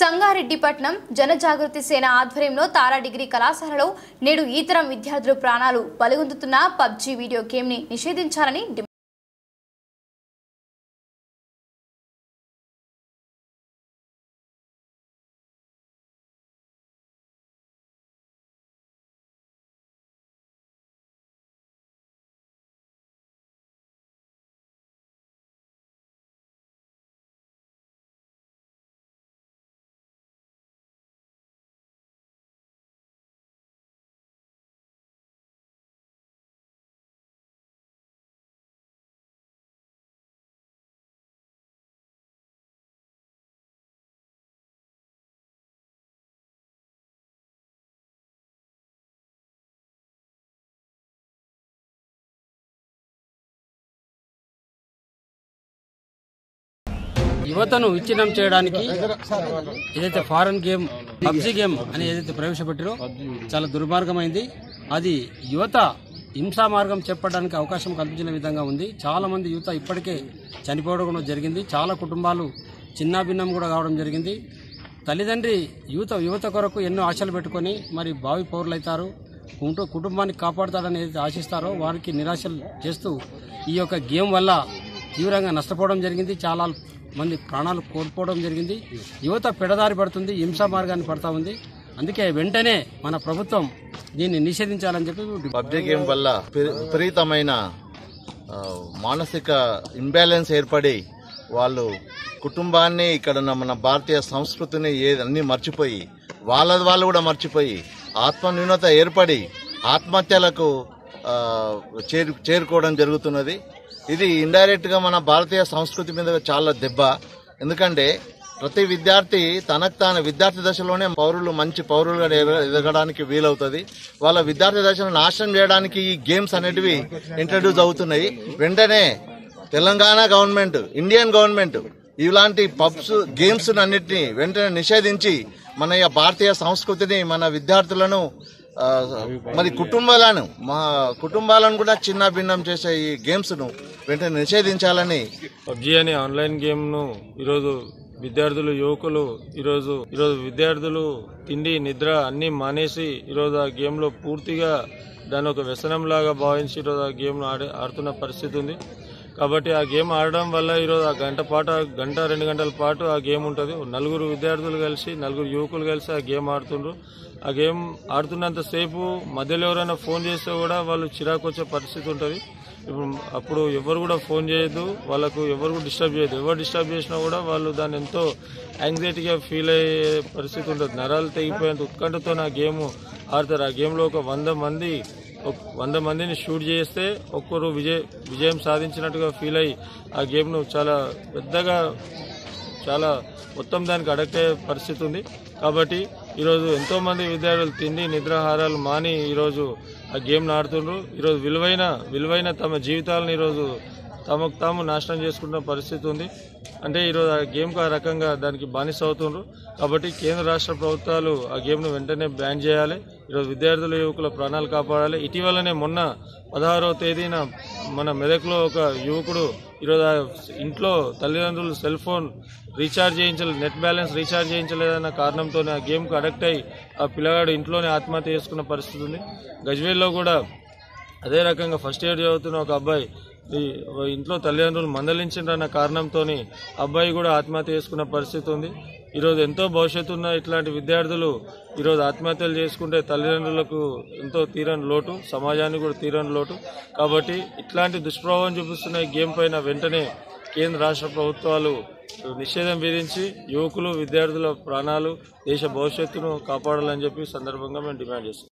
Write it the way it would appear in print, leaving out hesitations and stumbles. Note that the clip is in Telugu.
సంగారెడ్డిపట్నం జనజాగృతి సేన ఆధ్వర్యంలో తారా డిగ్రీ కళాశాలలో నేడు ఈతరం విద్యార్థుల ప్రాణాలు బలిగొందుతున్న పబ్జీ వీడియో గేమ్ ని నిషేధించాలని యువతను విచ్ఛిన్నం చేయడానికి ఏదైతే ఫారెన్ గేమ్ పబ్జీ గేమ్ అని ఏదైతే ప్రవేశపెట్టారో చాలా దుర్మార్గమైంది. అది యువత హింసా మార్గం చెప్పడానికి అవకాశం కల్పించిన విధంగా ఉంది. చాలా మంది యువత ఇప్పటికే చనిపోవడం కూడా జరిగింది. చాలా కుటుంబాలు చిన్నాభిన్నం కూడా కావడం జరిగింది. తల్లిదండ్రి యువత కొరకు ఎన్నో ఆశలు పెట్టుకొని మరి భావి పౌరులు అవుతారు, కుటుంబాన్ని కాపాడుతాడని ఏదైతే ఆశిస్తారో వారికి నిరాశలు చేస్తూ ఈ యొక్క గేమ్ వల్ల తీవ్రంగా నష్టపోవడం జరిగింది. చాలా మంది ప్రాణాలు కోల్పోవడం జరిగింది. యువత పెడదారి పడుతుంది, హింసా మార్గాన్ని పడతా ఉంది. అందుకే వెంటనే మన ప్రభుత్వం దీన్ని నిషేధించాలని చెప్పి పబ్జీ గేమ్ వల్ల విపరీతమైన మానసిక ఇంబ్యాలెన్స్ ఏర్పడి వాళ్ళు కుటుంబాన్ని ఇక్కడ మన భారతీయ సంస్కృతిని అన్ని మర్చిపోయి వాళ్ళు కూడా మర్చిపోయి ఆత్మన్యూనత ఏర్పడి ఆత్మహత్యలకు చేరుకోవడం జరుగుతున్నది. ఇది ఇండైరెక్ట్ గా మన భారతీయ సంస్కృతి మీద చాలా దెబ్బ. ఎందుకంటే ప్రతి విద్యార్థి తనకు తాను విద్యార్థి దశలోనే మంచి పౌరులుగా ఎదగడానికి వీలవుతుంది. వాళ్ళ విద్యార్థి దశను నాశనం చేయడానికి ఈ గేమ్స్ అనేటివి ఇంట్రడ్యూస్ అవుతున్నాయి. వెంటనే తెలంగాణ గవర్నమెంట్, ఇండియన్ గవర్నమెంట్ ఇలాంటి పబ్స్ గేమ్స్ అన్నిటినీ వెంటనే నిషేధించి మన భారతీయ సంస్కృతిని, మన విద్యార్థులను, మరి కుటుంబాలను కూడా చిన్న భిన్నం చేసే ఈ గేమ్స్ ను వెంటనే నిషేధించాలని పబ్జీ అనే ఆన్లైన్ గేమ్ ను ఈరోజు విద్యార్థులు, యువకులు ఈరోజు విద్యార్థులు తిండి నిద్ర అన్ని మానేసి ఈరోజు ఆ గేమ్ లో పూర్తిగా దాని ఒక వ్యసనం లాగా భావించి ఈరోజు ఆ గేమ్ ను ఆడుతున్న పరిస్థితి ఉంది. కాబట్టి ఆ గేమ్ ఆడడం వల్ల ఈరోజు ఆ గంట 2 గంటల పాటు ఆ గేమ్ ఉంటుంది. నలుగురు విద్యార్థులు కలిసి, నలుగురు యువకులు కలిసి ఆ గేమ్ ఆడుతుండ్రు. ఆ గేమ్ ఆడుతున్నంతసేపు మధ్యలో ఎవరైనా ఫోన్ చేస్తే కూడా వాళ్ళు చిరాకు వచ్చే పరిస్థితి ఉంటుంది. అప్పుడు ఎవరు కూడా ఫోన్ చేయొద్దు, వాళ్ళకు ఎవరు డిస్టర్బ్ చేయొద్దు. ఎవరు డిస్టర్బ్ చేసినా కూడా వాళ్ళు దాన్ని ఎంతో యాంగ్జైటీగా ఫీల్ అయ్యే పరిస్థితి ఉంటుంది. నరాలు తెగిపోయేంత ఉత్కంఠతో ఆ గేమ్ ఆడతారు. ఆ గేమ్లో ఒక 100 మందిని షూట్ చేస్తే ఒక్కరు విజయం సాధించినట్టుగా ఫీల్ అయ్యి ఆ గేమ్ను చాలా పెద్దగా మొత్తం దానికి అడక్ట్ అయ్యే పరిస్థితి ఉంది. కాబట్టి ఈరోజు ఎంతో మంది విద్యార్థులు తిండి నిద్రాహారాలు మాని ఈరోజు ఆ గేమ్ను ఆడుతుండ్రు. ఈరోజు విలువైన తమ జీవితాలను ఈరోజు తమకు తాము నాశనం చేసుకుంటున్న పరిస్థితి ఉంది. అంటే ఈరోజు ఆ గేమ్కు ఆ రకంగా దానికి బానిస అవుతుండ్రు. కాబట్టి కేంద్ర రాష్ట్ర ప్రభుత్వాలు ఆ గేమ్ను వెంటనే బ్యాన్ చేయాలి. ఈరోజు విద్యార్థుల, యువకుల ప్రాణాలు కాపాడాలి. ఇటీవలనే మొన్న 16వ తేదీన మన మెదక్లో ఒక యువకుడు ఈరోజు ఇంట్లో తల్లిదండ్రులు సెల్ ఫోన్ రీఛార్జ్ చేయించలేదు, నెట్ బ్యాలెన్స్ రీఛార్జ్ చేయించలేదన్న కారణంతో ఆ గేమ్కు అడక్ట్ అయ్యి ఆ పిల్లగాడు ఇంట్లోనే ఆత్మహత్య చేసుకున్న పరిస్థితి ఉంది. గజ్వేల్లో కూడా అదే రకంగా ఫస్ట్ ఇయర్ చదువుతున్న ఒక అబ్బాయి ఇంట్లో తల్లిదండ్రులు మందలించిండ్రన్న కారణంతో అబ్బాయి కూడా ఆత్మహత్య చేసుకున్న పరిస్థితి ఉంది. ఈరోజు ఎంతో భవిష్యత్తు ఉన్న ఇట్లాంటి విద్యార్థులు ఈరోజు ఆత్మహత్యలు చేసుకుంటే తల్లిదండ్రులకు ఎంతో తీరని లోటు, సమాజానికి కూడా తీరని లోటు. కాబట్టి ఇట్లాంటి దుష్ప్రభావం చూపిస్తున్న ఈ గేమ్ పైన వెంటనే కేంద్ర రాష్ట్ర ప్రభుత్వాలు నిషేధం విధించి యువకులు, విద్యార్థుల ప్రాణాలు, దేశ భవిష్యత్తును కాపాడాలని చెప్పి సందర్భంగా మేము డిమాండ్ చేస్తున్నాం.